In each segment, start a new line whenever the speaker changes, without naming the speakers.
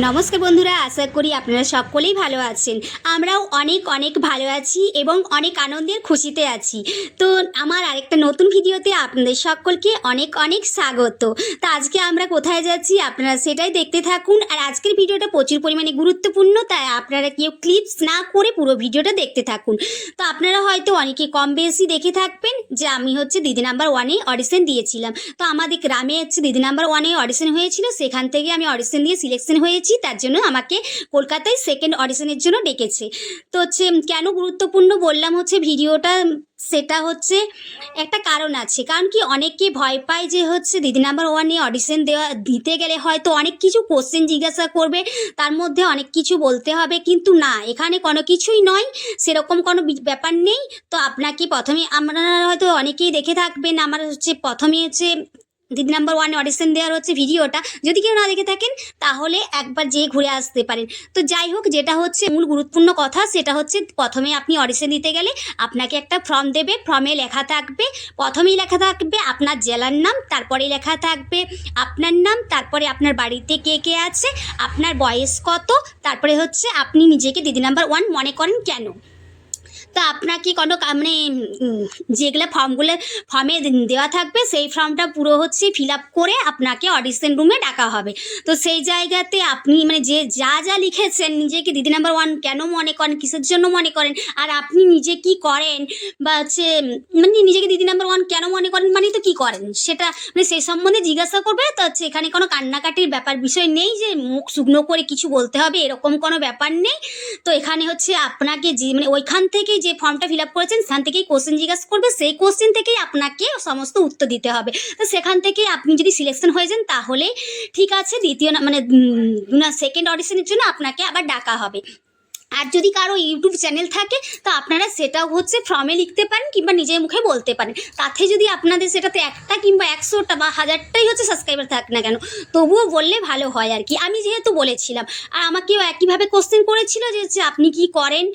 নমস্কার বন্ধুরা, আশা করি আপনারা সকলেই ভালো আছেন। আমরাও অনেক অনেক ভালো আছি এবং অনেক আনন্দের খুশিতে আছি। তো আমার আরেকটা নতুন ভিডিওতে আপনাদের সকলকে অনেক অনেক স্বাগত। তো আজকে আমরা কোথায় যাচ্ছি আপনারা সেটাই দেখতে থাকুন। আর আজকের ভিডিওটা প্রচুর পরিমাণে গুরুত্বপূর্ণ, তাই আপনারা কেউ ক্লিপস না করে পুরো ভিডিওটা দেখতে থাকুন। তো আপনারা হয়তো অনেকে কম বেশি দেখে থাকবেন যে আমি হচ্ছে দিদি নাম্বার ওয়ানে অডিশন দিয়েছিলাম। তো আমাদের গ্রামে হচ্ছে দিদি নাম্বার ওয়ানে অডিশন হয়েছিল, সেখান থেকে আমি অডিশন দিয়ে সিলেকশন হয়েছি। তার জন্য আমাকে কলকাতায় সেকেন্ড অডিশনের জন্য ডেকেছে। তো হচ্ছে কেন গুরুত্বপূর্ণ বললাম হচ্ছে ভিডিওটা, সেটা হচ্ছে একটা কারণ আছে। কারণ কি, অনেকে ভয় পায় যে হচ্ছে দিদি নাম্বার ওয়ানে অডিশন দিতে গেলে হয়তো অনেক কিছু কোশ্চেন জিজ্ঞাসা করবে, তার মধ্যে অনেক কিছু বলতে হবে, কিন্তু না, এখানে কোনো কিছুই নয়, সেরকম কোনো ব্যাপার নেই। তো আপনাকে প্রথমে, আপনারা হয়তো অনেকেই দেখে থাকবেন আমার হচ্ছে প্রথমে হচ্ছে দিদি নাম্বার ওয়ানে অডিশন দেওয়ার হচ্ছে ভিডিওটা, যদি কেউ না দেখে থাকেন তাহলে একবার যেয়ে ঘুরে আসতে পারেন। তো যাই হোক, যেটা হচ্ছে মূল গুরুত্বপূর্ণ কথা সেটা হচ্ছে প্রথমে আপনি অডিশন দিতে গেলে আপনাকে একটা ফর্ম দেবে। ফর্মে লেখা থাকবে, প্রথমেই লেখা থাকবে আপনার জেলার নাম, তারপরে লেখা থাকবে আপনার নাম, তারপরে আপনার বাড়িতে কে কে আছে, আপনার বয়স কত, তারপরে হচ্ছে আপনি নিজেকে দিদি নাম্বার ওয়ান মনে করেন কেন। তো আপনাকে কোনো মানে যেগুলো ফর্মে দেওয়া থাকবে সেই ফর্মটা পুরো হচ্ছে ফিল আপ করে আপনাকে অডিশন রুমে ডাকা হবে। তো সেই জায়গাতে আপনি মানে যে যা যা লিখেছেন, নিজেকে দিদি নাম্বার ওয়ান কেন মনে করেন, কিসের জন্য মনে করেন, আর আপনি নিজে কি করেন, বা হচ্ছে মানে নিজেকে দিদি নাম্বার ওয়ান কেন মনে করেন মানে তো কি করেন সেটা মানে সেই সম্বন্ধে জিজ্ঞাসা করবে। তো হচ্ছে এখানে কোনো কান্নাকাটির ব্যাপার বিষয় নেই যে মুখ শুকনো করে কিছু বলতে হবে, এরকম কোনো ব্যাপার নেই। তো এখানে হচ্ছে আপনাকে যে মানে ওইখান থেকে যে ফর্মটা ফিল আপ করেছেন সেখান থেকেই কোশ্চেন জিজ্ঞাসা করবে, সেই কোশ্চেন থেকেই আপনাকে সমস্ত উত্তর দিতে হবে। তো সেখান থেকে আপনি যদি সিলেকশন হয়ে যান তাহলে ঠিক আছে, দ্বিতীয় মানে সেকেন্ড অডিশনের জন্য আপনাকে আবার ডাকা হবে। আর যদি কারো ইউটিউব চ্যানেল থাকে তো আপনারা সেটাও হচ্ছে ফর্মে লিখতে পারেন কিংবা নিজের মুখে বলতে পারেন। তাতে যদি আপনাদের সেটাতে একটা কিংবা 100টা বা 1000টাই হচ্ছে সাবস্ক্রাইবার থাক না কেন, তবুও বললে ভালো হয় আর কি। আমি যেহেতু বলেছিলাম, আর আমাকেও একইভাবে কোশ্চেন করেছিল যে হচ্ছে আপনি কি করেন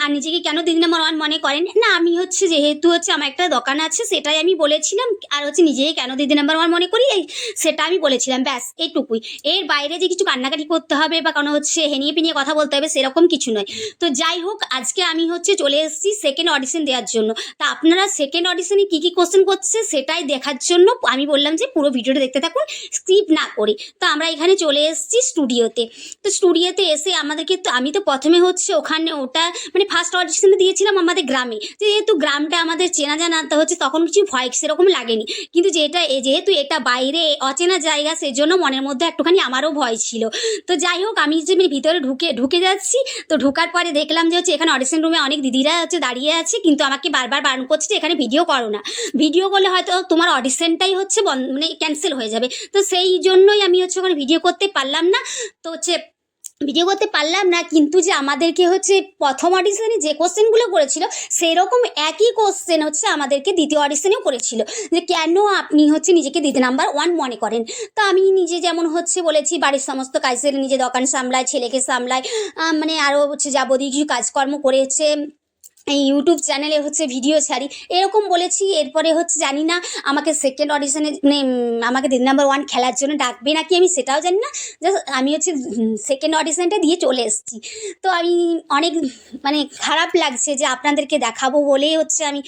আর নিজেকে কেন দিদি নাম্বার ওয়ান মনে করেন না। আমি হচ্ছে যেহেতু হচ্ছে আমার একটা দোকান আছে সেটাই আমি বলেছিলাম, আর হচ্ছে নিজেকে কেন দিদি নাম্বার ওয়ান মনে করি সেটা আমি বলেছিলাম, ব্যাস এইটুকুই। এর বাইরে যে কিছু কান্নাকাটি করতে হবে বা কোনো হচ্ছে হেনিয়ে পিনিয়ে কথা বলতে হবে সেরকম কিছু নয়। তো যাই হোক, আজকে আমি হচ্ছে চলে এসেছি সেকেন্ড অডিশন দেওয়ার জন্য। তা আপনারা সেকেন্ড অডিশনে কী কী কোশ্চেন করছে সেটাই দেখার জন্য আমি বললাম যে পুরো ভিডিওটা দেখতে থাকুন স্কিপ না করে। তো আমরা এখানে চলে এসেছি স্টুডিওতে। তো স্টুডিওতে এসে আমাদেরকে, তো আমি তো প্রথমে হচ্ছে ওখানে ওটা মানে ফার্স্ট অডিশনে দিয়েছিলাম আমাদের গ্রামে, যেহেতু গ্রামটা আমাদের চেনা জানা, তো হচ্ছে তখন কিছু ভয় সেরকম লাগেনি। কিন্তু যেহেতু এটা বাইরে অচেনা জায়গা, সেজন্য মনের মধ্যে একটুখানি আমারও ভয় ছিল। তো যাই হোক, আমি যে ভিতরে ঢুকে যাচ্ছি, তো ঢোকার পরে দেখলাম যে হচ্ছে এখানে অডিশন রুমে অনেক দিদিরা হচ্ছে দাঁড়িয়ে আছে, কিন্তু আমাকে বারবার বারণ করছে যে এখানে ভিডিও করো না, ভিডিও করলে হয়তো তোমার অডিশনটাই হচ্ছে মানে ক্যান্সেল হয়ে যাবে। তো সেই জন্যই আমি হচ্ছে ওখানে ভিডিও করতে পারলাম না। তো হচ্ছে ভিডিও করতে পারলাম না, কিন্তু যে আমাদেরকে হচ্ছে প্রথম অডিশনে যে কোশ্চেনগুলো করেছিল সেরকম একই কোশ্চেন হচ্ছে আমাদেরকে দ্বিতীয় অডিশনেও করেছিল, যে কেন আপনি হচ্ছে নিজেকে দিদি নাম্বার ওয়ান মনে করেন। তো আমি নিজে যেমন হচ্ছে বলেছি বাড়ির সমস্ত কাজ সেরে নিজে দোকান সামলায়, ছেলেকে সামলায়, মানে আরও হচ্ছে যাবতীয় কিছু কাজকর্ম করেছে, এই ইউটিউব চ্যানেলে হচ্ছে ভিডিও ছাড়ি, এরকম বলেছি। এরপরে হচ্ছে জানি না আমাকে সেকেন্ড অডিশনে মানে আমাকে দিদি নাম্বার ওয়ান খেলার জন্য ডাকবে নাকি আমি সেটাও জানি না। জাস্ট আমি হচ্ছে সেকেন্ড অডিশনটা দিয়ে চলে এসেছি। তো আমি অনেক মানে খারাপ লাগছে যে আপনাদেরকে দেখাবো বলেই হচ্ছে আমি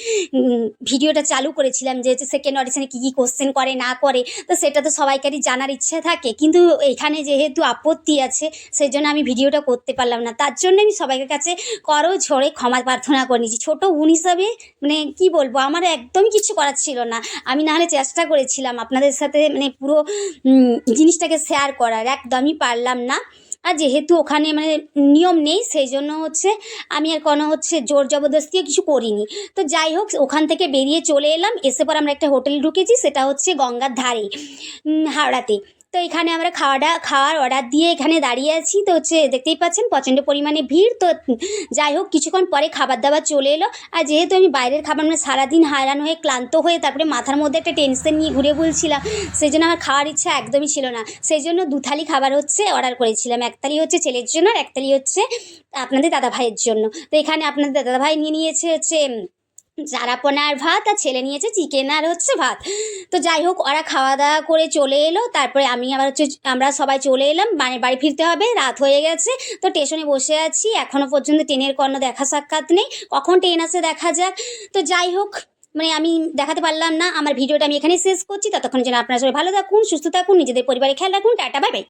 ভিডিওটা চালু করেছিলাম, যে হচ্ছে সেকেন্ড অডিশনে কী কী কোশ্চেন করে না করে। তো সেটা তো সবাইকারই জানার ইচ্ছা থাকে, কিন্তু এখানে যেহেতু আপত্তি আছে সেই জন্য আমি ভিডিওটা করতে পারলাম না। তার জন্য আমি সবাইয়ের কাছে করো ঝরে ক্ষমা প্রার্থনা করে নিয়েছি। ছোটো বোন হিসাবে মানে কি বলবো, আমার একদমই কিছু করার ছিল না। আমি নাহলে চেষ্টা করেছিলাম আপনাদের সাথে মানে পুরো জিনিসটাকে শেয়ার করার, একদমই পারলাম না। আর যেহেতু ওখানে মানে নিয়ম নেই সেই জন্য হচ্ছে আমি আর কোনো হচ্ছে জোর জবরদস্তিও কিছু করিনি। তো যাই হোক, ওখান থেকে বেরিয়ে চলে এলাম। এসে পর আমরা একটা হোটেলে ঢুকেছি, সেটা হচ্ছে গঙ্গার ধারে হাওড়াতে। তো এখানে আমরা খাওয়ার অর্ডার দিয়ে এখানে দাঁড়িয়ে আছি। তো হচ্ছে দেখতেই পাচ্ছেন প্রচণ্ড পরিমাণে ভিড়। তো যাই হোক, কিছুক্ষণ পরে খাবার দাবার চলে এলো। আর যেহেতু আমি বাইরের খাবার মানে সারাদিন হায়রান হয়ে ক্লান্ত হয়ে তারপরে মাথার মধ্যে একটা টেনশন নিয়ে ঘুরে বলছিলাম, সেই জন্য আমার খাওয়ার ইচ্ছা একদমই ছিল না। সেই জন্য 2 থালি খাবার হচ্ছে অর্ডার করেছিলাম, 1 থালি হচ্ছে ছেলের জন্য আর 1 থালি হচ্ছে আপনাদের দাদা ভাইয়ের জন্য। তো এখানে আপনাদের দাদা ভাই নিয়ে নিয়েছে হচ্ছে চারাপোনার ভাত, আর ছেলে নিয়েছে চিকেন আর হচ্ছে ভাত। তো যাই হোক, ওরা খাওয়া দাওয়া করে চলে এলো, তারপরে আমি আবার হচ্ছে আমরা সবাই চলে এলাম, মানে বাড়ি ফিরতে হবে, রাত হয়ে গেছে। তো স্টেশনে বসে আছি, এখনও পর্যন্ত ট্রেনের কোনো দেখা সাক্ষাৎ নেই, কখন ট্রেন আসে দেখা যাক। তো যাই হোক, মানে আমি দেখাতে পারলাম না। আমার ভিডিওটা আমি এখানেই শেষ করছি। ততক্ষণ যেন আপনারা সবাই ভালো থাকুন, সুস্থ থাকুন, নিজেদের পরিবারের খেয়াল রাখুন। Tata, bye bye.